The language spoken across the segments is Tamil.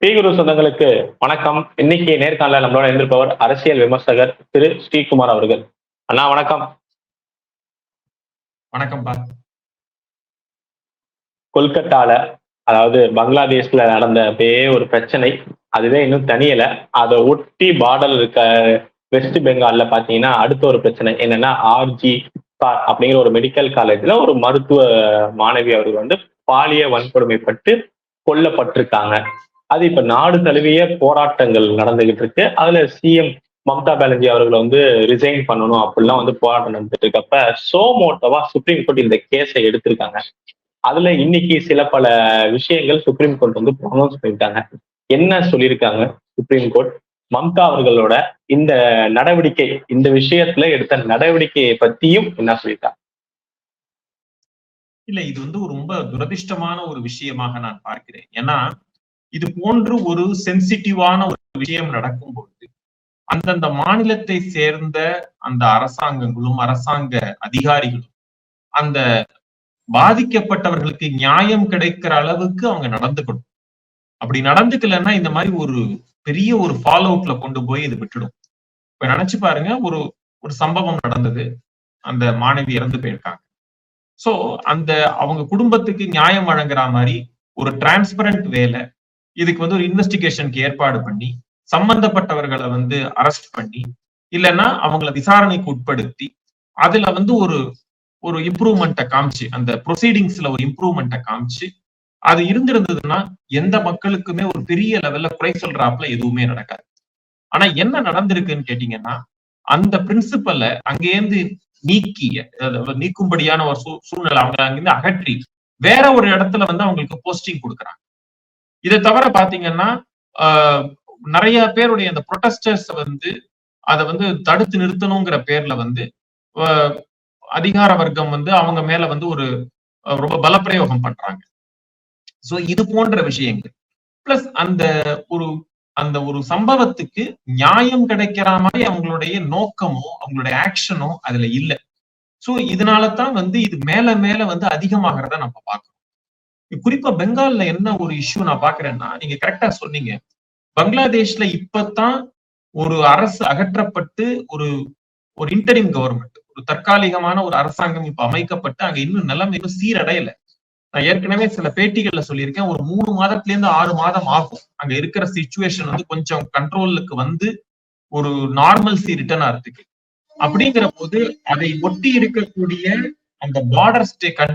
ஸ்ரீகுரு சொந்தங்களுக்கு வணக்கம். இன்னைக்கு நேர்காணல நம்மளோட இருந்திருப்பவர் அரசியல் விமர்சகர் திரு ஸ்ரீகுமார் அவர்கள். அண்ணா வணக்கம். வணக்கம்பா. கொல்கத்தால அதாவது பங்களாதேஷ்ல நடந்த ஒரு பிரச்சனை, அதுவே இன்னும் தனியல. அதை ஒட்டி பார்டர் இருக்க வெஸ்ட் பெங்கால்ல பாத்தீங்கன்னா அடுத்த ஒரு பிரச்சனை என்னன்னா ஆர்ஜி கார் அப்படிங்கிற ஒரு மெடிக்கல் காலேஜ்ல ஒரு மருத்துவ மாணவி அவர்கள் பாலிய வன்கொடுமைப்பட்டு கொல்லப்பட்டிருக்காங்க. அது இப்ப நாடு தழுவிய போராட்டங்கள் நடந்துகிட்டு இருக்கு. அதுல சிஎம் மம்தா பானர்ஜி அவர்கள் ரிசைன் பண்ணணும் அப்படிலாம் போராட்டம் நடந்துட்டு இருக்கப்ப சோமோட்டோவா சுப்ரீம் கோர்ட் இந்த கேஸை எடுத்திருக்காங்க. அதுல இன்னைக்கு சில பல விஷயங்கள் சுப்ரீம் கோர்ட் ப்ரொனவுன்ஸ் பண்ணிட்டாங்க. என்ன சொல்லியிருக்காங்க சுப்ரீம் கோர்ட் மம்தா அவர்களோட இந்த நடவடிக்கை, இந்த விஷயத்துல எடுத்த நடவடிக்கையை பத்தியும் என்ன சொல்லியிருக்காங்க? இல்ல, இது ரொம்ப துரதிர்ஷ்டமான ஒரு விஷயமாக நான் பார்க்கிறேன். ஏன்னா இது போன்று ஒரு சென்சிட்டிவான ஒரு விஷயம் நடக்கும்போது அந்தந்த மாநிலத்தை சேர்ந்த அந்த அரசாங்கங்களும் அரசாங்க அதிகாரிகளும் அந்த பாதிக்கப்பட்டவர்களுக்கு நியாயம் கிடைக்கிற அளவுக்கு அவங்க நடந்துக்கணும். அப்படி நடந்துக்கலன்னா இந்த மாதிரி ஒரு பெரிய ஒரு ஃபாலோ அவுட்ல கொண்டு போய் இது விட்டுடும். இப்ப நினைச்சு பாருங்க, ஒரு ஒரு சம்பவம் நடந்தது, அந்த மாணவி இறந்து போயிருக்காங்க. சோ அந்த அவங்க குடும்பத்துக்கு நியாயம் வழங்குற மாதிரி ஒரு டிரான்ஸ்பரண்ட் வேலை, இதுக்கு ஒரு இன்வெஸ்டிகேஷனுக்கு ஏற்பாடு பண்ணி சம்பந்தப்பட்டவர்களை அரெஸ்ட் பண்ணி இல்லைன்னா அவங்கள விசாரணைக்கு உட்படுத்தி அதுல ஒரு ஒரு இம்ப்ரூவ்மெண்ட்டை காமிச்சு, அந்த ப்ரொசீடிங்ஸ்ல ஒரு இம்ப்ரூவ்மெண்ட்டை காமிச்சு அது இருந்திருந்ததுன்னா எந்த மக்களுக்குமே ஒரு பெரிய லெவல்ல குறை சொல்றாப்புல எதுவுமே நடக்காது. ஆனா என்ன நடந்திருக்குன்னு கேட்டீங்கன்னா, அந்த பிரின்சிபலை அங்கேருந்து நீக்கும்படியான ஒரு சூழ்நிலை அவங்க அங்கிருந்து அகற்றி வேற ஒரு இடத்துல அவங்களுக்கு போஸ்டிங் கொடுக்குறாங்க. இதை தவிர பாத்தீங்கன்னா நிறைய பேருடைய அந்த ப்ரொடெஸ்டர்ஸ் அதை தடுத்து நிறுத்தணுங்கிற பேர்ல அதிகார வர்க்கம் அவங்க மேல ஒரு ரொம்ப பலப்பிரயோகம் பண்றாங்க. சோ இது போன்ற விஷயங்கள் பிளஸ் அந்த ஒரு சம்பவத்துக்கு நியாயம் கிடைக்கிற மாதிரி அவங்களுடைய நோக்கமோ அவங்களுடைய ஆக்ஷனோ அதுல இல்ல. சோ இதனாலதான் இது மேல மேல அதிகமாகிறத நம்ம பார்க்கணும். குறிப்பா பெங்கால்ல என்ன ஒரு இஷ்யூ நான் பாக்குறேன்னா, நீங்க கரெக்டா சொன்னீங்க, பங்களாதேஷ்ல இப்பதான் ஒரு அரசு அகற்றப்பட்டு ஒரு ஒரு இன்டரிம் கவர்மெண்ட், ஒரு தற்காலிகமான ஒரு அரசாங்கம் இப்ப அமைக்கப்பட்டு அங்க இன்னும் நிலைமை இன்னும் சீரடையல. நான் ஏற்கனவே சில பேட்டிகள்ல சொல்லியிருக்கேன், ஒரு 3 மாதத்துல இருந்து 6 மாதம் ஆகும் அங்க இருக்கிற சிச்சுவேஷன் கொஞ்சம் கண்ட்ரோலுக்கு ஒரு நார்மல்சி ரிட்டர்ன் ஆகிறதுக்கு. அப்படிங்கிற போது அதை ஒட்டி இருக்கக்கூடிய அந்த பார்டர்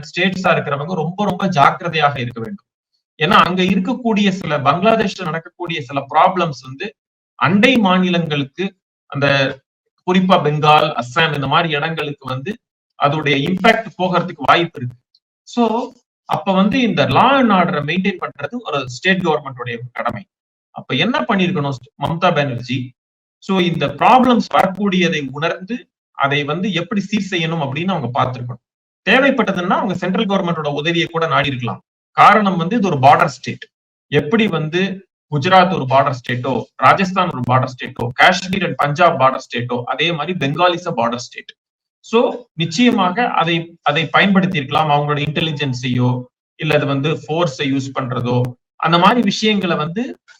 ஸ்டேட்ஸா இருக்கிறவங்க ரொம்ப ரொம்ப ஜாக்கிரதையாக இருக்க வேண்டும். ஏன்னா அங்க இருக்கக்கூடிய சில பங்களாதேஷ்ல நடக்கக்கூடிய சில ப்ராப்ளம்ஸ் அண்டை மாநிலங்களுக்கு, அந்த குறிப்பா பெங்கால், அஸ்ஸாம் இந்த மாதிரி இடங்களுக்கு அதோடைய இம்பாக்ட் போகிறதுக்கு வாய்ப்பு இருக்கு. சோ அப்ப இந்த லா அண்ட் ஆர்டரை மெயின்டைன் பண்றது ஒரு ஸ்டேட் கவர்மெண்டோடைய கடமை. அப்ப என்ன பண்ணிருக்கணும் மம்தா பானர்ஜி, சோ இந்த ப்ராப்ளம்ஸ் வரக்கூடியதை உணர்ந்து அதை எப்படி சீர் செய்யணும் அப்படின்னு அவங்க பார்த்திருக்கணும். தேவைப்பட்டதுன்னா அவங்க சென்ட்ரல் கவர்மெண்டோட உதவியை கூட நாடி இருக்கலாம். காரணம் இது ஒரு பார்டர் ஸ்டேட். எப்படி குஜராத் ஒரு பார்டர் ஸ்டேட்டோ, ராஜஸ்தான் ஒரு பார்டர் ஸ்டேட்டோ, காஷ்மீர் அண்ட் பஞ்சாப் பார்டர் ஸ்டேட்டோ, அதே மாதிரி பெங்காலிஸ் பார்டர் ஸ்டேட். சோ நிச்சயமாக அதை பயன்படுத்தி இருக்கலாம். அவங்களோட இன்டெலிஜென்ஸையோ இல்ல அது ஃபோர்ஸை யூஸ் பண்றதோ, அந்த மாதிரி விஷயங்களை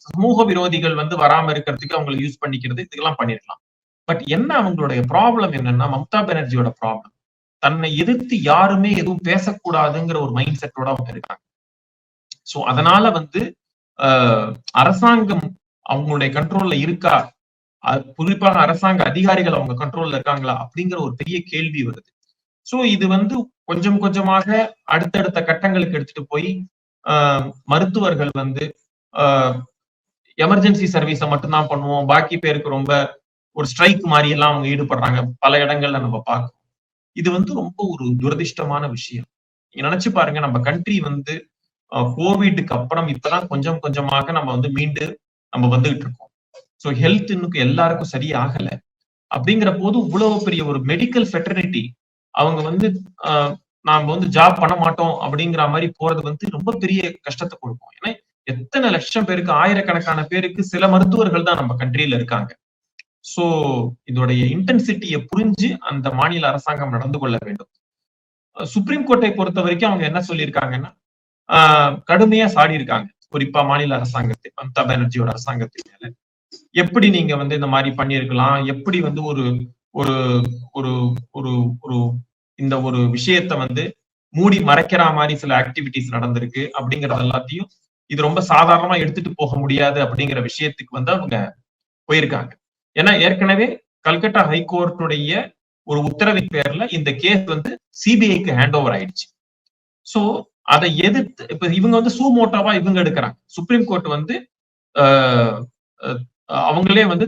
சமூக விரோதிகள் வராம இருக்கிறதுக்கு அவங்களை யூஸ் பண்ணிக்கிறது, இதெல்லாம் பண்ணிருக்கலாம். பட் என்ன அவங்களுடைய ப்ராப்ளம் என்னன்னா, மம்தா பானர்ஜியோட ப்ராப்ளம், தன்னை எதிர்த்து யாருமே எதுவும் பேசக்கூடாதுங்கிற ஒரு மைண்ட் செட்டோட அவங்க இருக்காங்க. சோ அதனால அரசாங்கம் அவங்களுடைய கண்ட்ரோல்ல இருக்கா, குறிப்பாக அரசாங்க அதிகாரிகள் அவங்க கண்ட்ரோல்ல இருக்காங்களா அப்படிங்கிற ஒரு பெரிய கேள்வி வருது. சோ இது கொஞ்சம் கொஞ்சமாக அடுத்தடுத்த கட்டங்களுக்கு எடுத்துட்டு போய் மருத்துவர்கள் எமர்ஜென்சி சர்வீஸை மட்டும்தான் பண்ணுவோம், பாக்கி பேருக்கு ரொம்ப ஒரு ஸ்ட்ரைக் மாதிரி எல்லாம் அவங்க ஈடுபடுறாங்க. பல இடங்கள்ல நம்ம பார்க்கணும். இது ரொம்ப ஒரு துரதிர்ஷ்டமான விஷயம். நீங்க நினைச்சு பாருங்க, நம்ம கண்ட்ரி கோவிடுக்கு அப்புறம் இப்பதான் கொஞ்சம் கொஞ்சமாக நம்ம மீண்டு நம்ம வந்துகிட்டு இருக்கோம். சோ ஹெல்த் இன்னும் எல்லாருக்கும் சரியாகல. அப்படிங்கிற போது இவ்வளவு பெரிய ஒரு மெடிக்கல் ஃபெட்டர்னிட்டி அவங்க நாம ஜாப் பண்ண மாட்டோம் அப்படிங்கிற மாதிரி போறது ரொம்ப பெரிய கஷ்டத்தை கொடுக்கும். ஏன்னா எத்தனை லட்சம் பேருக்கு, ஆயிரக்கணக்கான பேருக்கு சில மருத்துவர்கள் தான் நம்ம கண்ட்ரியில இருக்காங்க. சோ இதோடைய இன்டென்சிட்டியை புரிஞ்சு அந்த மாநில அரசாங்கம் நடந்து கொள்ள வேண்டும். சுப்ரீம் கோர்ட்டை பொறுத்த வரைக்கும் அவங்க என்ன சொல்லியிருக்காங்கன்னா, கடுமையா சாடி இருக்காங்க. குறிப்பா மாநில அரசாங்கத்தை, மம்தா பானர்ஜியோட அரசாங்கத்தின் மேல எப்படி நீங்க வந்து இந்த மாதிரி பண்ணியிருக்கலாம், எப்படி வந்து ஒரு ஒரு ஒரு ஒரு ஒரு இந்த ஒரு விஷயத்த வந்து மூடி மறைக்கிற மாதிரி சில ஆக்டிவிட்டிஸ் நடந்திருக்கு அப்படிங்கறது எல்லாத்தையும் இது ரொம்ப சாதாரணமா எடுத்துட்டு போக முடியாது அப்படிங்கிற விஷயத்துக்கு வந்து அவங்க போயிருக்காங்க. ஏன்னா ஏற்கனவே கல்கட்டா ஹைகோர்ட்டுடைய ஒரு உத்தரவின் பேர்ல இந்த கேஸ் வந்து சிபிஐக்கு ஹேண்ட் ஓவர் ஆயிடுச்சு. சோ அதை எதிர்த்து இப்ப இவங்க வந்து சூமோட்டோவா இவங்க எடுக்கிறாங்க. சுப்ரீம் கோர்ட் வந்து அவங்களே வந்து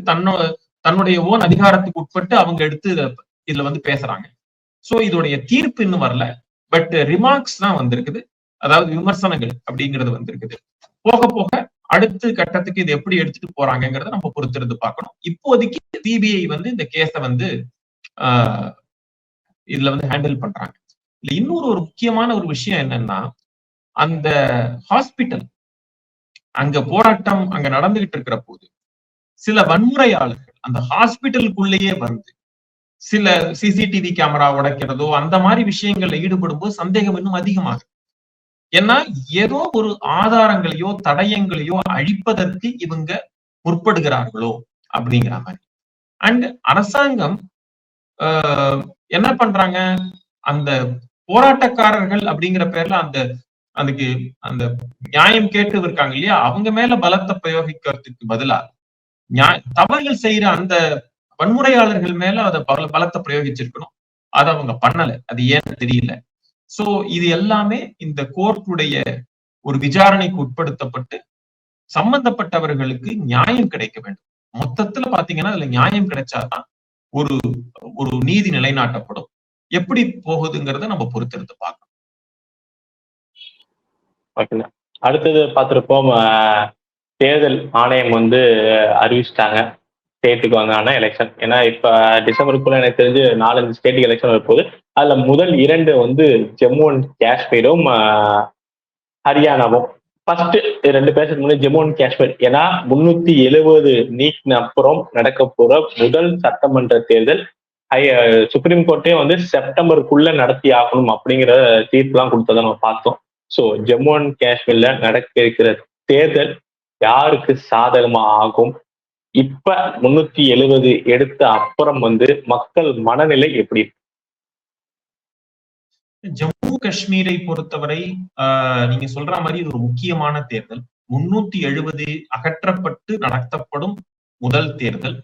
தன்னுடைய ஓன் அதிகாரத்துக்கு உட்பட்டு அவங்க எடுத்து இதுல வந்து பேசுறாங்க. சோ இதோடைய தீர்ப்பு இன்னும் வரல. பட் ரிமார்க்ஸ் தான் வந்திருக்குது. அதாவது விமர்சனங்கள் அப்படிங்கிறது வந்திருக்குது. போக போக அடுத்த கட்டத்துக்கு இது எப்படி எடுத்துட்டு போறாங்கிறத நம்ம பொறுத்திருந்து பார்க்கணும். இப்போதைக்கு சிபிஐ வந்து இந்த கேஸ வந்து இதுல வந்து ஹேண்டில் பண்றாங்க. இல்ல இன்னொரு ஒரு முக்கியமான ஒரு விஷயம் என்னன்னா, அந்த ஹாஸ்பிட்டல் அங்க போராட்டம் அங்க நடந்துகிட்டு இருக்கிற போது சில வன்முறையாளர்கள் அந்த ஹாஸ்பிட்டலுக்குள்ளேயே வந்து சில சிசிடிவி கேமரா உடைக்கிறதோ அந்த மாதிரி விஷயங்கள்ல ஈடுபடும் போது சந்தேகம் இன்னும் அதிகமாகும். ஏன்னா ஏதோ ஒரு ஆதாரங்களையோ தடயங்களையோ அழிப்பதற்கு இவங்க முற்படுகிறார்களோ அப்படிங்கிற மாதிரி. அண்ட் அரசாங்கம் என்ன பண்றாங்க, அந்த போராட்டக்காரர்கள் அப்படிங்கிற பேர்ல அதுக்கு அந்த நியாயம் கேட்டு இருக்காங்க இல்லையா, அவங்க மேல பலத்தை பிரயோகிக்கிறதுக்கு பதிலா தவறுகள் செய்யற அந்த வன்முறையாளர்கள் மேல அத பலத்தை பிரயோகிச்சிருக்கணும். அதை அவங்க பண்ணல. அது ஏன்னு தெரியல. சோ இது எல்லாமே இந்த கோர்ட்டுடைய ஒரு விசாரணைக்கு உட்படுத்தப்பட்டு சம்பந்தப்பட்டவர்களுக்கு நியாயம் கிடைக்க வேண்டும். மொத்தத்துல பாத்தீங்கன்னா அதுல நியாயம் கிடைச்சாதான் ஒரு ஒரு நீதி நிலைநாட்டப்படும். எப்படி போகுதுங்கிறத நம்ம பொறுத்திருந்து பார்க்கணும். அடுத்தது பார்த்திருப்போம், தேர்தல் ஆணையம் வந்து அறிவிச்சிட்டாங்க ஸ்டேட்டுக்கு வந்தான எலெக்ஷன். ஏன்னா இப்ப டிசம்பருக்குள்ள எனக்கு தெரிஞ்சு 4-5 ஸ்டேட்டுக்கு எலெக்ஷன் வரப்போகுது. அதுல முதல் 2 வந்து ஜம்மு அண்ட் காஷ்மீரும் ஹரியானாவும். ஃபர்ஸ்ட் 2 பேசுறதுக்கு முன்னாடி ஜம்மு அண்ட் காஷ்மீர், ஏன்னா 370 நீக்கின அப்புறம் நடக்க போற முதல் சட்டமன்ற தேர்தல் சுப்ரீம் கோர்ட்டே வந்து செப்டம்பருக்குள்ள நடத்தி ஆகணும் அப்படிங்கிற தீர்ப்புலாம் கொடுத்ததை நம்ம பார்த்தோம். ஸோ ஜம்மு அண்ட் காஷ்மீர்ல நடக்க இருக்கிற தேர்தல் யாருக்கு சாதகமா ஆகும்? இப்ப 370 எடுத்த அப்புறம் வந்து மக்கள் மனநிலை எப்படி? ஜம்மு காஷ்மீரை பொறுத்தவரை நீங்க சொல்ற மாதிரி இது ஒரு முக்கியமான தேர்தல். 370 அகற்றப்பட்டு நடத்தப்படும் முதல் தேர்தல்.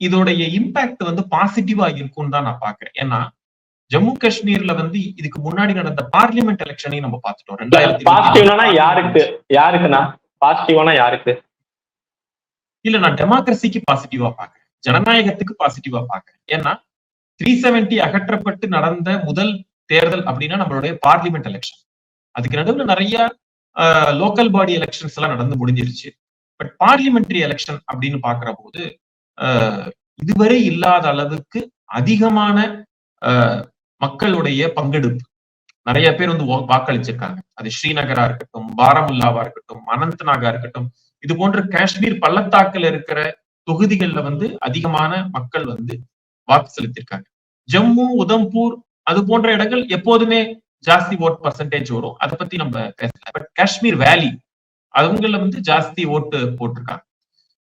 இதோடைய இம்பாக்ட் வந்து பாசிட்டிவா இருக்கும்னு தான் நான் பாக்குறேன். ஏன்னா ஜம்மு காஷ்மீர்ல வந்து இதுக்கு முன்னாடி நடந்த பார்லிமெண்ட் எலெக்ஷனையும் நம்ம பார்த்துட்டோம். 2020 யாருக்கு? இல்ல, நான் டெமோக்ரஸிக்கு பாசிட்டிவா பாக்குறேன், ஜனநாயகத்துக்கு பாசிட்டிவா பாக்குறேன். ஏன்னா 370 அகற்றப்பட்டு நடந்த முதல் தேர்தல் அப்படின்னா நம்மளுடைய பார்லிமெண்ட் எலெக்ஷன். அதுக்கு நடுவில் நிறைய லோக்கல் பாடி எலெக்ஷன்ஸ் எல்லாம் நடந்து முடிஞ்சிருச்சு. பட் பார்லிமெண்டரி எலெக்ஷன் அப்படின்னு பாக்குற போது இதுவரை இல்லாத அளவுக்கு அதிகமான மக்களுடைய பங்கெடுப்பு, நிறைய பேர் வந்து வாக்களிச்சிருக்காங்க. அது ஸ்ரீநகரா இருக்கட்டும், பாராமுல்லாவா இருக்கட்டும், அனந்த்நாகா இருக்கட்டும், இது போன்ற காஷ்மீர் பள்ளத்தாக்குல இருக்கிற தொகுதிகள்ல வந்து அதிகமான மக்கள் வந்து வாக்கு செலுத்திருக்காங்க. ஜம்மு, உதம்பூர் அது போன்ற இடங்கள் எப்போதுமே ஜாஸ்தி ஓட் பர்சன்டேஜ் வரும், அதை பத்தி நம்ம பேசல. பட் காஷ்மீர் வேலி அவங்கள வந்து ஜாஸ்தி ஓட்டு போட்டிருக்காங்க.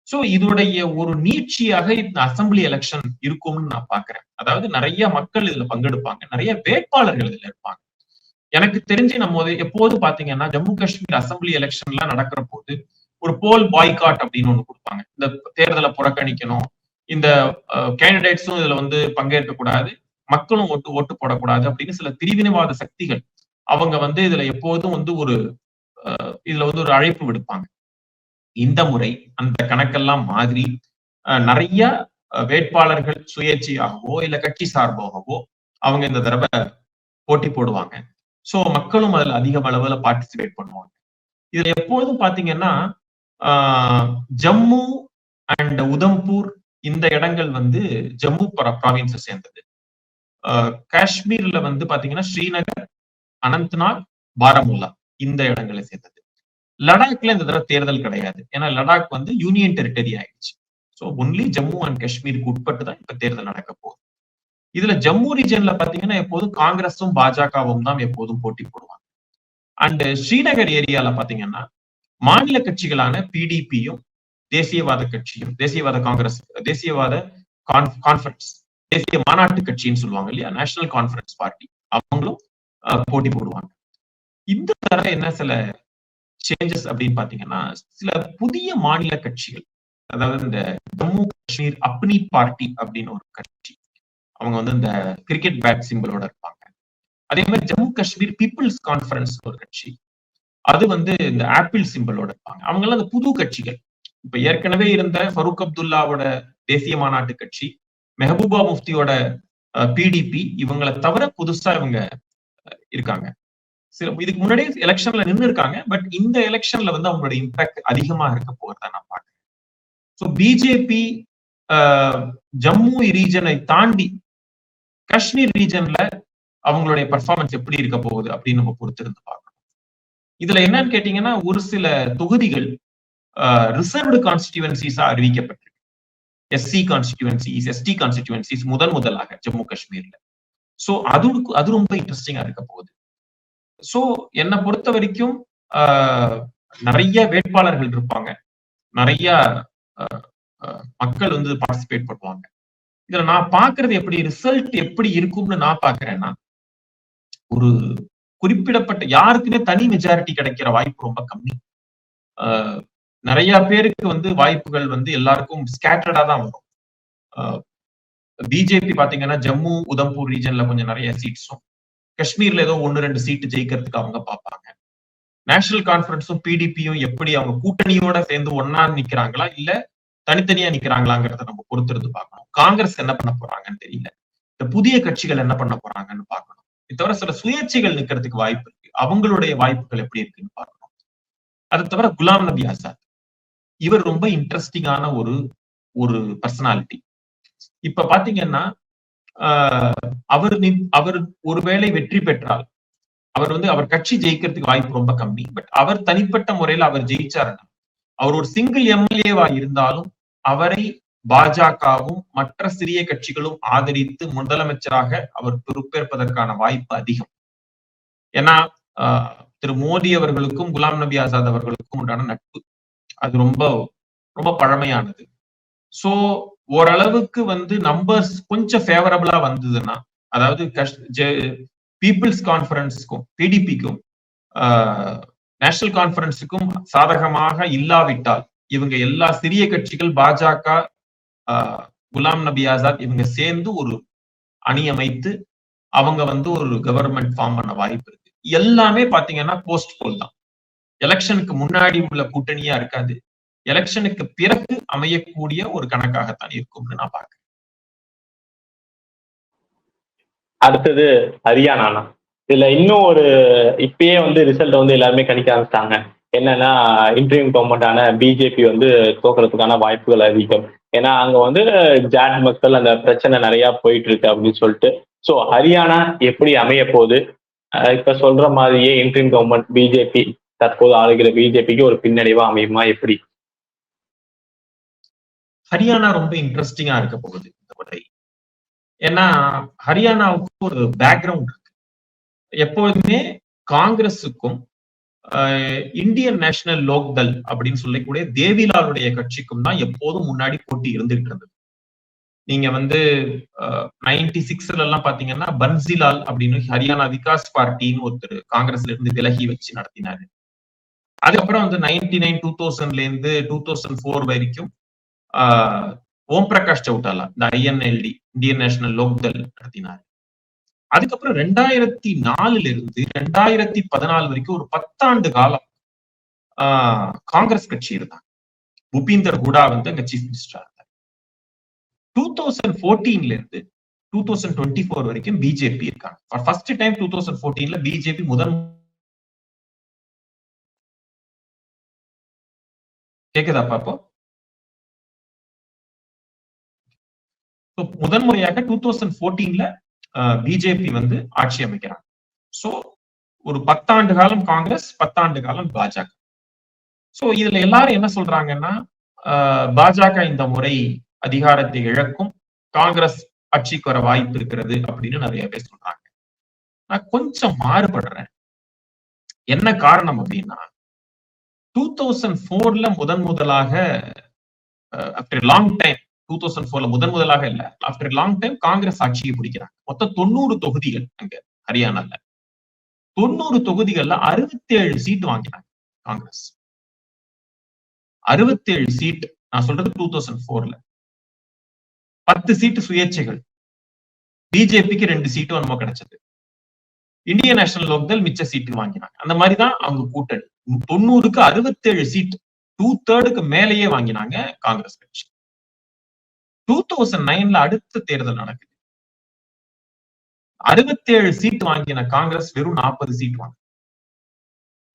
சோ இதோடைய ஒரு நீட்சியாக இந்த அசம்பிளி எலெக்ஷன் இருக்கும்னு நான் பாக்குறேன். அதாவது நிறைய மக்கள் இதுல பங்கெடுப்பாங்க, நிறைய வேட்பாளர்கள் இதுல இருப்பாங்க. எனக்கு தெரிஞ்சு நம்ம எப்போது பாத்தீங்கன்னா ஜம்மு காஷ்மீர் அசம்பிளி எலெக்ஷன் எல்லாம் நடக்கிற போது ஒரு போல் பாய்காட் அப்படின்னு ஒண்ணு கொடுப்பாங்க. இந்த தேர்தலை புறக்கணிக்கணும், இந்த கேண்டிடேட்ஸும் இதுல வந்து பங்கேற்க கூடாது, மக்களும் ஓட்டு போடக்கூடாது அப்படின்னு சில பிரிவினைவாத சக்திகள் அவங்க வந்து இதுல எப்போதும் வந்து இதுல வந்து ஒரு அழைப்பு விடுப்பாங்க. இந்த முறை அந்த கணக்கெல்லாம் மாதிரி நிறைய வேட்பாளர்கள் சுயேட்சையாகவோ இல்ல கட்சி சார்பாகவோ அவங்க இந்த தடவை போட்டி போடுவாங்க. சோ மக்களும் அதுல அதிக அளவுல பார்ட்டிசிபேட் பண்ணுவாங்க. இதுல எப்பொழுதும் பாத்தீங்கன்னா ஜம்மு அண்ட் உதம்பூர் இந்த இடங்கள் வந்து ஜம்மு ப்ராவின்ஸை சேர்ந்தது. காஷ்மீர்ல வந்து பாத்தீங்கன்னா ஸ்ரீநகர், அனந்த்நாக், பாராமுல்லா இந்த இடங்களை சேர்ந்தது. லடாக்ல இந்த தடவை தேர்தல் கிடையாது, ஏன்னா லடாக் வந்து யூனியன் டெரிட்டரி ஆயிடுச்சு. சோ ஒன்லி ஜம்மு அண்ட் காஷ்மீருக்கு உட்பட்டு தான் இப்ப தேர்தல் நடக்க போகுது. இதுல ஜம்மு ரீஜன்ல பாத்தீங்கன்னா எப்போதும் காங்கிரஸும் பாஜகவும் தான் எப்போதும் போட்டி போடுவாங்க. அண்ட் ஸ்ரீநகர் ஏரியால பாத்தீங்கன்னா மாநில கட்சிகளான பிடிபியும் தேசியவாத கட்சியும், தேசியவாத காங்கிரஸ், தேசியவாத கான்ஃபரன்ஸ், தேசிய மாநாட்டு கட்சின்னு சொல்லுவாங்க இல்லையா, நேஷனல் கான்ஃபரன்ஸ் பார்ட்டி, அவங்களும் போட்டி போடுவாங்க. இந்த தடவை என்ன சில சேஞ்சஸ் அப்படின்னு பாத்தீங்கன்னா, சில புதிய மாநில கட்சிகள், அதாவது இந்த ஜம்மு காஷ்மீர் அப்னி பார்ட்டி அப்படின்னு ஒரு கட்சி, அவங்க வந்து இந்த கிரிக்கெட் பேட் சிம்பிளோட இருப்பாங்க. அதே மாதிரி ஜம்மு காஷ்மீர் பீப்புள்ஸ் கான்ஃபரன்ஸ் ஒரு கட்சி, அது வந்து இந்த ஆப்பிள் சிம்பிளோட இருப்பாங்க. அவங்க எல்லாம் இந்த புது கட்சிகள். இப்ப ஏற்கனவே இருந்த ஃபரூக் அப்துல்லாவோட தேசிய மாநாட்டு கட்சி, மெஹபூபா முஃப்தியோட பிடிபி, இவங்களை தவிர புதுசா இவங்க இருக்காங்க. இதுக்கு முன்னாடியே எலெக்ஷன்ல நின்று இருக்காங்க. பட் இந்த எலெக்ஷன்ல வந்து அவங்களோட இம்பாக்ட் அதிகமா இருக்க போகிறதா நான் பாக்குறேன். ஸோ பிஜேபி ஜம்மு ரீஜனை தாண்டி காஷ்மீர் ரீஜன்ல அவங்களுடைய பர்ஃபார்மன்ஸ் எப்படி இருக்க போகுது அப்படின்னு நம்ம பொறுத்திருந்து பார்க்கணும். இதுல என்னன்னு கேட்டீங்கன்னா, ஒரு சில தொகுதிகள் ரிசர்வ்டு கான்ஸ்டிடியூவன்சிஸா அறிவிக்கப்பட்டிருக்கு. எஸ்சி கான்ஸ்டிடியூவன்சிஸ், எஸ்டி கான்ஸ்டிடியூவன்சிஸ் முதலாக ஜம்மு காஷ்மீர்ல. சோ அது ரொம்ப இன்ட்ரெஸ்டிங்கா இருக்க போகுது. சோ என்னை பொறுத்த வரைக்கும் நிறைய வேட்பாளர்கள் இருப்பாங்க, நிறைய மக்கள் வந்து பார்ட்டிசிபேட் பண்ணுவாங்க. இதுல நான் பாக்குறது எப்படி ரிசல்ட் எப்படி இருக்கும்னு நான் பாக்குறேன்னா, ஒரு குறிப்பிடப்பட்ட யாருக்குமே தனி மெஜாரிட்டி கிடைக்கிற வாய்ப்பு ரொம்ப கம்மி. நிறைய பேருக்கு வந்து வாய்ப்புகள் வந்து எல்லாருக்கும் ஸ்கேட்டர்டா தான் வரும். பிஜேபி பாத்தீங்கன்னா ஜம்மு உதம்பூர் ரீஜன்ல கொஞ்சம் நிறைய சீட்ஸும், காஷ்மீர்ல ஏதோ 1-2 சீட்டு ஜெயிக்கிறதுக்கு அவங்க பார்ப்பாங்க. நேஷனல் கான்ஃபரன்ஸும் பிடிபியும் எப்படி அவங்க கூட்டணியோட சேர்ந்து ஒன்னா நிக்கிறாங்களா இல்ல தனித்தனியா நிக்கிறாங்களாங்கிறத நம்ம பொறுத்திருந்து பார்க்கணும். காங்கிரஸ் என்ன பண்ண போறாங்கன்னு தெரியல. இந்த புதிய கட்சிகள் என்ன பண்ண போறாங்கன்னு பார்க்கணும். இது தவிர சில சுயேட்சைகள் நிக்கிறதுக்கு வாய்ப்பு இருக்கு, அவங்களுடைய வாய்ப்புகள் எப்படி இருக்குன்னு பார்க்கணும். அது தவிர குலாம் நபி ஆசாத், இவர் ரொம்ப இன்ட்ரெஸ்டிங்கான ஒரு பர்சனாலிட்டி. இப்ப பாத்தீங்கன்னா அவர் ஒருவேளை வெற்றி பெற்றால் அவர் கட்சி ஜெயிக்கிறதுக்கு வாய்ப்பு ரொம்ப கம்மி. பட் அவர் தனிப்பட்ட முறையில் அவர் ஜெயிச்சாருன்னா, அவர் ஒரு சிங்கிள் எம்எல்ஏவா இருந்தாலும் அவரை பாஜகவும் மற்ற சிறிய கட்சிகளும் ஆதரித்து முதலமைச்சராக அவர் பொறுப்பேற்பதற்கான வாய்ப்பு அதிகம். ஏன்னா திரு மோடி அவர்களுக்கும் குலாம் நபி ஆசாத் அவர்களுக்கும் உண்டான நட்பு அது ரொம்ப ரொம்ப பழமையானது. சோ ஓரளவுக்கு வந்து நம்பர்ஸ் கொஞ்சம் ஃபேவரபிளா வந்ததுன்னா, அதாவது பீப்புள்ஸ் கான்ஃபரன்ஸுக்கும் பிடிபிக்கும் நேஷனல் கான்ஃபரன்ஸுக்கும் சாதகமாக இல்லாவிட்டால், இவங்க எல்லா சிறிய கட்சிகள் பாஜக, குலாம் நபி ஆசாத் இவங்க சேர்ந்து ஒரு அணி அமைத்து அவங்க வந்து ஒரு கவர்மெண்ட் ஃபார்ம் பண்ண வாய்ப்பு இருக்கு. எல்லாமே பாத்தீங்கன்னா போஸ்ட் போல் தான். எலெக்ஷனுக்கு முன்னாடி உள்ள கூட்டணியா இருக்காது, எலெக்ஷனுக்கு பிறகு அமையக்கூடிய ஒரு கணக்காகத்தான் இருக்கும்னு நான் பாக்குறேன். அடுத்தது ஹரியானா. இதுல இன்னும் ஒரு இப்பயே வந்து ரிசல்ட் வந்து எல்லாருமே கணிக்க ஆரம்பிச்சிட்டாங்க. என்னன்னா இன்டரிம் கவர்மெண்டான பிஜேபி வந்து தோக்குறதுக்கான வாய்ப்புகள் அதிகம். ஏன்னா அங்க வந்து ஜாட் மக்கள் அந்த பிரச்சனை நிறைய போயிட்டு இருக்கு அப்படின்னு சொல்லிட்டு. ஸோ ஹரியானா எப்படி அமைய போகுது? இப்ப சொல்ற மாதிரியே இன்டரிம் கவர்மெண்ட் பிஜேபி தற்போது ஆளுகிற பிஜேபிக்கு ஒரு பின்னடைவா அமையுமா எப்படி? ஹரியானா ரொம்ப இன்ட்ரெஸ்டிங்கா இருக்க போகுது இந்த முறை. ஏன்னா ஹரியானாவுக்கு ஒரு பேக்ரவுண்ட் இருக்கு. எப்போதுமே காங்கிரஸுக்கும் இந்தியன் நேஷனல் லோக்தள் அப்படின்னு சொல்லக்கூடிய தேவிலாலுடைய கட்சிக்கும் தான் எப்போதும் முன்னாடி போட்டி இருந்துகிட்டு இருந்தது. நீங்க வந்து 96 எல்லாம் பாத்தீங்கன்னா பன்சிலால் அப்படின்னு ஹரியானா விகாஸ் பார்ட்டின்னு ஒருத்தர் காங்கிரஸ்ல இருந்து விலகி வச்சு நடத்தினாரு. அதுக்கப்புறம் வந்து 99, 2000ல இருந்து 2004 வரைக்கும் ஓம் பிரகாஷ் சௌட்டாலா இந்த INLD இந்தியன் நேஷனல் லோக்தள் நடத்தினார். அதுக்கப்புறம் 2004ல இருந்து 2014 வரைக்கும் ஒரு 10 ஆண்டு காலம் காங்கிரஸ் கட்சி இருந்தாங்க. பூபீந்தர் ஹூடா வந்து அங்க சீஃப் மினிஸ்டரா இருந்தார். 2014ல இருந்து 2024 வரைக்கும் பிஜேபி இருக்காங்க. ஃபர்ஸ்ட் டைம் 2014ல பிஜேபி கேக்குதா பாப்போம்? முதன்முறையாக 2014ல பிஜேபி வந்து ஆட்சி அமைக்கிறாங்க. சோ ஒரு 10 ஆண்டு காலம் காங்கிரஸ், 10 ஆண்டு காலம் பாஜக. சோ இதுல எல்லாரும் என்ன சொல்றாங்கன்னா, பாஜக இந்த முறை அதிகாரத்தை இழக்கும், காங்கிரஸ் ஆட்சிக்கு வர வாய்ப்பு இருக்கிறது அப்படின்னு நிறைய பேர் சொல்றாங்க. நான் கொஞ்சம் மாறுபடுறேன். என்ன காரணம் அப்படின்னா 2004ல முதலாக ஆஃப்டர் லாங் டைம் 2004ல முதலாக இல்ல, ஆஃப்டர் லாங் டைம் காங்கிரஸ் ஆட்சியை பிடிக்கிறாங்க. மொத்தம் 90 தொகுதிகள் அங்க ஹரியானால. 90 தொகுதிகள்ல 67 சீட் வாங்கினாங்க காங்கிரஸ். 67 சீட். நான் சொல்றது 2004ல. 10 சீட்டு சுயேட்சைகள். பிஜேபிக்கு 2 சீட்டும் நம்ம கிடைச்சது. இந்தியன் நேஷனல் லோக்தள் மிச்ச சீட்டு வாங்கினாங்க. அந்த மாதிரிதான் அவங்க கூட்டணி. 90க்கு 67 சீட், 2/3க்கு மேலேயே வாங்கினாங்க காங்கிரஸ் கட்சி. 2009ல அடுத்த தேர்தல் நடக்குது. 67 சீட் வாங்கின காங்கிரஸ் வெறும் 40 சீட் வாங்க,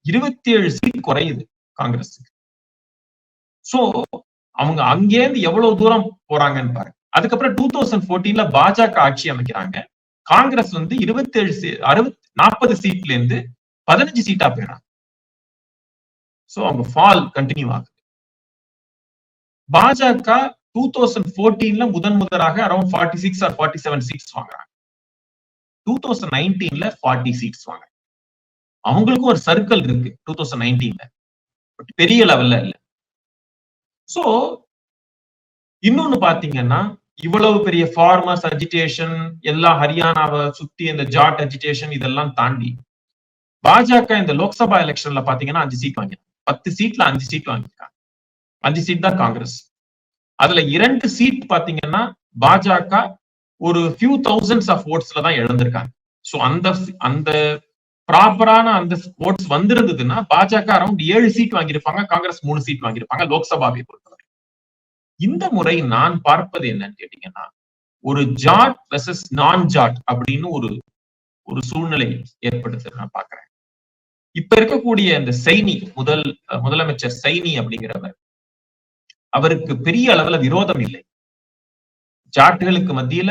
27 சீட் குறையுது காங்கிரஸுக்கு. சோ அவங்க அங்கேருந்து எவ்வளவு தூரம் போறாங்கன்னு பாருங்க. அதுக்கப்புறம் 2014ல பாஜக ஆட்சி அமைக்கிறாங்க. காங்கிரஸ் 40 சீட்ல இருந்து 15 சீட்டா போயிறாங்க. சோ அவங்க ஃபால் கண்டினியூ ஆகுது. பாஜக 2014ல முதலாக அரௌண்ட் 46 or 47 சீட்ஸ் வாங்குறாங்க. 2019ல 40 சீட்ஸ் வாங்குறாங்க. அவங்களுக்கும் ஒரு சர்க்கிள் இருக்கு 2019ல, பெரிய லெவல்ல இல்ல. சோ இன்னொன்னு பாத்தீங்கன்னா, இவ்வளவு பெரிய ஃபார்மர்ஸ் அஜிடேஷன் எல்லாம் ஹரியானாவை சுத்தி இந்த ஜாட் அஜிடேஷன் இதெல்லாம் தாண்டி பாஜக இந்த லோக்சபா எலெக்ஷன்ல பாத்தீங்கன்னா 5 சீட் வாங்கினாங்க. 10 சீட்ல 5 சீட் வாங்கிருக்காங்க. 5 சீட் தான் காங்கிரஸ். அதுல 2 சீட் பாத்தீங்கன்னா பாஜக ஒரு ஃபியூ தௌசண்ட்ஸ் ஆஃப் ஓட்ஸ்ல தான் இழந்திருக்காங்க. சோ அந்த ப்ராப்பரான அந்த ஓட்ஸ் வந்திருந்ததுன்னா பாஜக அரௌண்ட் 7 சீட் வாங்கியிருப்பாங்க, காங்கிரஸ் 3 சீட் வாங்கியிருப்பாங்க லோக்சபாவை பொறுத்தவரை. இந்த முறை நான் பார்ப்பது என்னன்னு கேட்டீங்கன்னா, ஒரு ஜாட் வெர்சஸ் நான் ஜாட் அப்படின்னு ஒரு சூழ்நிலை ஏற்படுத்த நான் பாக்குறேன். இப்ப இருக்கக்கூடிய இந்த சைனி முதலமைச்சர் சைனி அப்படிங்கிறவர், அவருக்கு பெரிய அளவுல விரோதம் இல்லை. ஜாட்டுகளுக்கு மத்தியில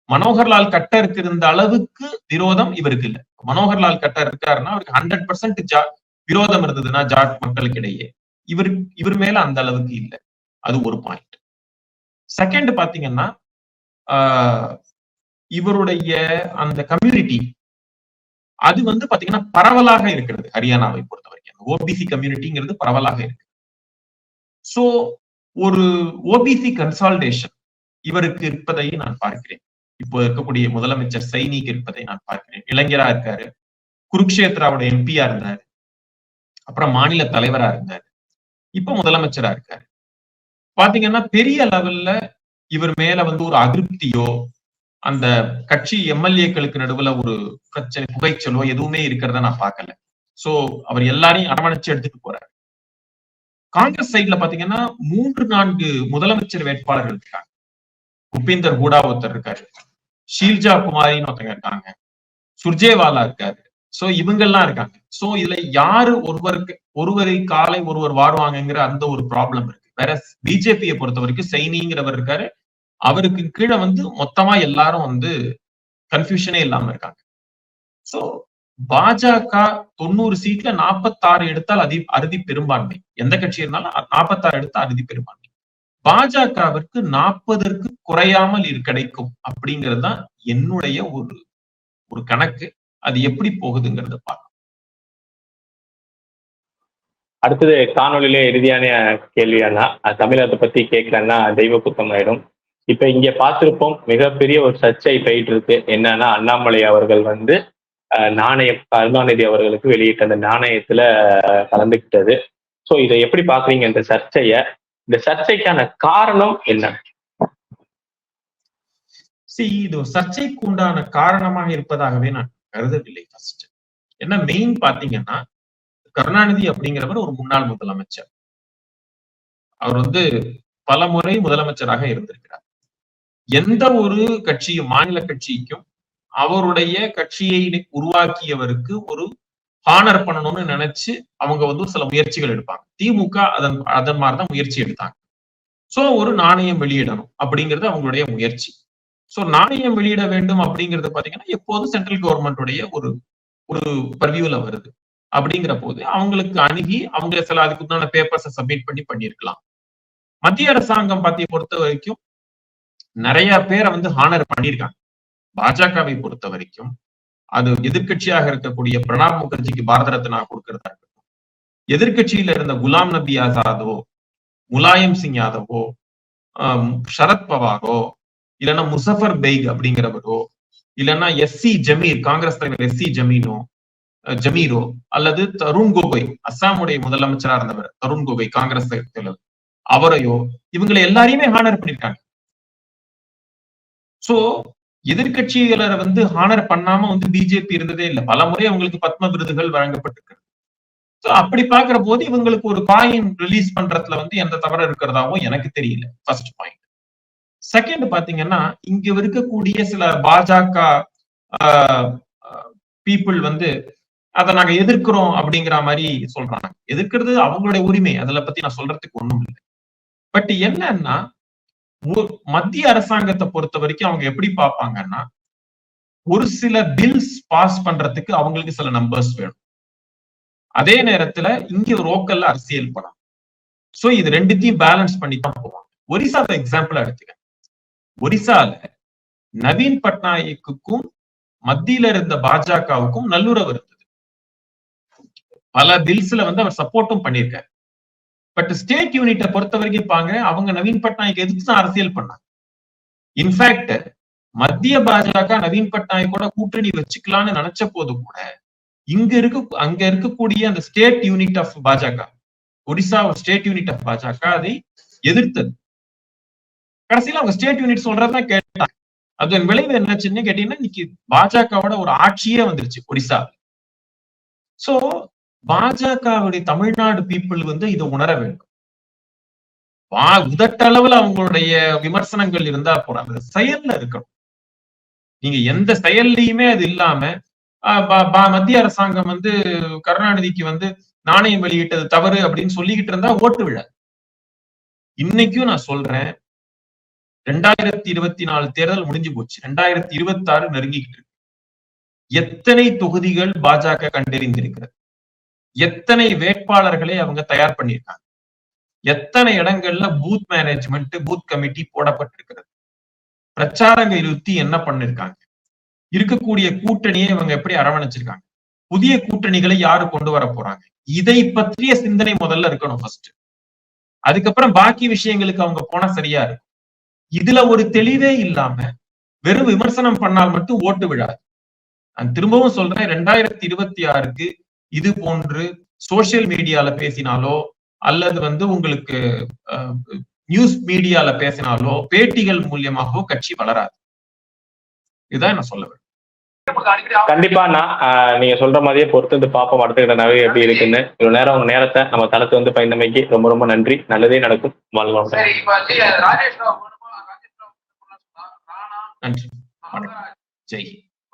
மனோகர்லால் கட்டருக்கு இருந்த அளவுக்கு விரோதம் இவருக்கு இல்ல. மனோகர்லால் கட்டர் இருக்காருன்னா அவருக்கு 100% விரோதம் இருந்ததுன்னா ஜாட் மக்களுக்கு இடையே, இவர் மேல அந்த அளவுக்கு இல்லை. அது ஒரு பாயிண்ட். செகண்ட் பாத்தீங்கன்னா, இவருடைய அந்த கம்யூனிட்டி அது பாத்தீங்கன்னா பரவலாக இருக்கிறது. ஹரியானாவை பொறுத்த வரைக்கும் ஓபிசி கம்யூனிட்டிங்கிறது பரவலாக இருக்கு. சோ ஒரு ஓபிசி கன்சால்டேஷன் இவருக்கு இருப்பதை நான் பார்க்கிறேன். இப்போ இருக்கக்கூடிய முதலமைச்சர் சைனிக்கு இருப்பதை நான் பார்க்கிறேன். இளைஞரா இருக்காரு, குருக்ஷேத்ராவோட எம்பியா இருந்தாரு, அப்புறம் மாநில தலைவரா இருந்தாரு, இப்ப முதலமைச்சரா இருக்காரு. பாத்தீங்கன்னா பெரிய லெவல்ல இவர் மேல ஒரு அதிருப்தியோ அந்த கட்சி எம்எல்ஏக்களுக்கு நடுவுல ஒரு பிரச்சனை புகைச்சலோ எதுவுமே இருக்கிறத நான் பார்க்கல. சோ அவர் எல்லாரையும் அரவணைச்சு எடுத்துட்டு போறாரு. காங்கிரஸ் சைட்ல பாத்தீங்கன்னா 3-4 முதலமைச்சர் வேட்பாளர்கள் இருக்காங்க. உபேந்தர் ஹூடா ஒருத்தர் இருக்காரு, ஷீல்ஜா குமாரின்னு ஒருத்தங்க இருக்காங்க, சுர்ஜேவாலா இருக்காரு. சோ இவங்கெல்லாம் இருக்காங்க. சோ இதுல யாரு ஒருவரை காலை ஒருவர் வாருவாங்கிற அந்த ஒரு ப்ராப்ளம் இருக்கு. வேற பிஜேபியை பொறுத்த வரைக்கும் சைனிங்கிறவர் இருக்காரு, அவருக்கு கீழே மொத்தமா எல்லாரும் கன்ஃபியூஷனே இல்லாம இருக்காங்க. சோ பாஜக 90 சீட்ல 46 எடுத்தால் அறுதி பெரும்பான்மை. எந்த கட்சி இருந்தாலும் 46 எடுத்தால் அறுதி பெரும்பான்மை. பாஜகவிற்கு 40ற்கு குறையாமல் கிடைக்கும் அப்படிங்கிறது தான் என்னுடைய ஒரு கணக்கு. அது எப்படி போகுதுங்கிறத பார்க்கலாம். அடுத்தது காணொலியிலே இறுதியான கேள்வியானா, தமிழகத்தை பத்தி கேட்கலன்னா தெய்வ குத்தம் ஆயிடும். இப்ப இங்க பார்த்திருப்போம், மிகப்பெரிய ஒரு சர்ச்சை போயிட்டு இருக்கு. என்னன்னா, அண்ணாமலை அவர்கள் நாணயம் கருணாநிதி அவர்களுக்கு வெளியிட்ட அந்த நாணயத்துல கலந்துக்கிட்டது. சோ இதை எப்படி பாக்குறீங்க இந்த சர்ச்சைய? இந்த சர்ச்சைக்கான காரணம் என்ன? இது சர்ச்சைக்கு உண்டான காரணமாக இருப்பதாகவே நான் கருதவில்லை. ஃபர்ஸ்ட் என்ன மெயின் பாத்தீங்கன்னா, கருணாநிதி அப்படிங்கிறவர் ஒரு முன்னாள் முதலமைச்சர். அவர் பல முறை முதலமைச்சராக இருந்திருக்கிறார். எந்த ஒரு கட்சியும் மாநில கட்சிக்கும் அவருடைய கட்சியை உருவாக்கியவருக்கு ஒரு ஹானர் பண்ணணும்னு நினைச்சு அவங்க சில முயற்சிகள் எடுப்பாங்க. திமுக அதன் மாதிரிதான் முயற்சி எடுத்தாங்க. சோ ஒரு நாணயம் வெளியிடணும் அப்படிங்கிறது அவங்களுடைய முயற்சி. சோ நாணயம் வெளியிட வேண்டும் அப்படிங்கிறது பாத்தீங்கன்னா எப்போதும் சென்ட்ரல் கவர்மெண்டோடைய ஒரு பர்வியூல வருது. அப்படிங்கிற போது அவங்களுக்கு அணுகி அவங்க சில அதுக்கு உண்டான பேப்பர்ஸை சப்மிட் பண்ணிருக்கலாம். மத்திய அரசாங்கம் பொறுத்த வரைக்கும் நிறைய பேரை ஹானர் பண்ணியிருக்காங்க. பாஜகவை பொறுத்த வரைக்கும் அது எதிர்கட்சியாக இருக்கக்கூடிய பிரணாப் முகர்ஜிக்கு பாரத ரத்னா கொடுக்கறதா இருக்கட்டும், எதிர்கட்சியில இருந்த குலாம் நபி ஆசாதோ, முலாயம் சிங் யாதவோ, சரத் பவாரோ, இல்லைன்னா முசஃபர் பெய்க் அப்படிங்கிறவரோ, இல்லைன்னா எஸ்சி ஜமீர், காங்கிரஸ் தலைவர் எஸ்சி ஜமீரோ, அல்லது தருண் கோகோய், அஸ்ஸாமுடைய முதலமைச்சரா இருந்தவர் தருண் கோகோய், காங்கிரஸ் தலைவர், அவரையோ, இவங்களை எல்லாரையுமே ஹானர் பண்ணிருக்காங்க. சோ எதிர்கட்சிகளை ஹானர் பண்ணாம பிஜேபி இருந்ததே இல்லை. பல முறை அவங்களுக்கு பத்ம விருதுகள் வழங்கப்பட்டிருக்கு. அப்படி பாக்குற போது இவங்களுக்கு ஒரு காயின் ரிலீஸ் பண்றதுல எந்த தவறு இருக்கிறதாவும் எனக்கு தெரியல. First point. செகண்ட் பாத்தீங்கன்னா, இங்க இருக்கக்கூடிய சில பாஜக பீப்புள் அதை நாங்க எதிர்க்கிறோம் அப்படிங்கிற மாதிரி சொல்றாங்க. எதிர்க்கிறது அவங்களுடைய உரிமை, அதுல பத்தி நான் சொல்றதுக்கு ஒண்ணும் இல்லை. பட் என்னன்னா, மத்திய அரசாங்கத்தை பொறுத்த வரைக்கும் அவங்க எப்படி பார்ப்பாங்கன்னா, ஒரு சில பில்ஸ் பாஸ் பண்றதுக்கு அவங்களுக்கு சில நம்பர்ஸ் வேணும். அதே நேரத்துல இங்க லோக்கல்ல அரசியல் பணம். சோ இது ரெண்டுத்தையும் பேலன்ஸ் பண்ணி தான் போவாங்க. ஒரிசாவை எக்ஸாம்பிளா எடுத்துக்க. ஒரிசால நவீன் பட்நாயக்குக்கும் மத்தியில இருந்த பாஜகவுக்கும் நல்லுறவு இருந்தது. பல பில்ஸ்ல அவர் சப்போர்ட்டும் பண்ணியிருக்காரு. பட் ஸ்டேட் யூனிட்டை பொறுத்த வரைக்கும் பாங்க, அவங்க நவீன் பட்நாயக் எதுக்கு தான் அரசியல் பண்ணாங்க. இன்ஃபேக்ட் மத்திய பாஜக நவீன் பட்நாயக்கோட கூட்டணி வச்சுக்கலாம்னு நினைச்ச போது கூட அங்க இருக்கக்கூடிய அந்த ஸ்டேட் யூனிட் ஆஃப் பாஜக, ஒடிசா ஸ்டேட் யூனிட் ஆஃப் பாஜக அதை எதிர்த்தது. கடைசியில அவங்க ஸ்டேட் யூனிட் சொல்றதுதான் கேட்டாங்க. அதன் விளைவு என்னாச்சுன்னு கேட்டீங்கன்னா, இன்னைக்கு பாஜகவோட ஒரு ஆட்சியே வந்துருச்சு ஒடிசா. சோ பாஜகவுடைய தமிழ்நாடு பீப்புள் இதை உணர வேண்டும். உதட்டளவுல அவங்களுடைய விமர்சனங்கள் இருந்தா போறாங்க, செயல்ல இருக்கணும். நீங்க எந்த செயல்லையுமே அது இல்லாம மத்திய அரசாங்கம் கருணாநிதிக்கு நாணயம் வெளியிட்டது தவறு அப்படின்னு சொல்லிக்கிட்டு இருந்தா ஓட்டு விழாது. இன்னைக்கும் நான் சொல்றேன், 2024 தேர்தல் முடிஞ்சு போச்சு, 2026 நெருங்கிக்கிட்டு இருக்கு. எத்தனை தொகுதிகள் பாஜக கண்டறிந்திருக்கிறது, எத்தனை வேட்பாளர்களை அவங்க தயார் பண்ணியிருக்காங்க, எத்தனை இடங்கள்ல பூத் மேனேஜ்மெண்ட், பூத் கமிட்டி போடப்பட்டிருக்கிறது, பிரச்சாரங்க யுத்தி என்ன பண்ணிருக்காங்க, இருக்கக்கூடிய கூட்டணியை இவங்க எப்படி அரவணைச்சிருக்காங்க, புதிய கூட்டணிகளை யாரு கொண்டு வர போறாங்க, இதை பற்றிய சிந்தனை முதல்ல இருக்கணும் ஃபர்ஸ்ட். அதுக்கப்புறம் பாக்கி விஷயங்களுக்கு அவங்க போனா சரியா இருக்கும். இதுல ஒரு தெளிவே இல்லாம வெறும் விமர்சனம் பண்ணால் மட்டும் ஓட்டு விழாது. நான் திரும்பவும் சொல்றேன், 2026க்கு இது போன்று சோசியல் மீடியால பேசினாலோ அல்லது உங்களுக்கு நியூஸ் மீடியால பேசினாலோ பேட்டிகள் மூலியமாகவோ கட்சி வளராது. இதுதான் நான் சொல்ல வேண்டும். கண்டிப்பா நீங்க சொல்ற மாதிரியே பொறுத்து பார்ப்போம் அடுத்த நகை எப்படி இருக்குன்னு. இவ்வளவு நேரம் உங்க நேரத்தை நம்ம தளத்து பயந்தமைக்கு ரொம்ப ரொம்ப நன்றி. நல்லதே நடக்கும். நன்றி. ஜெய்.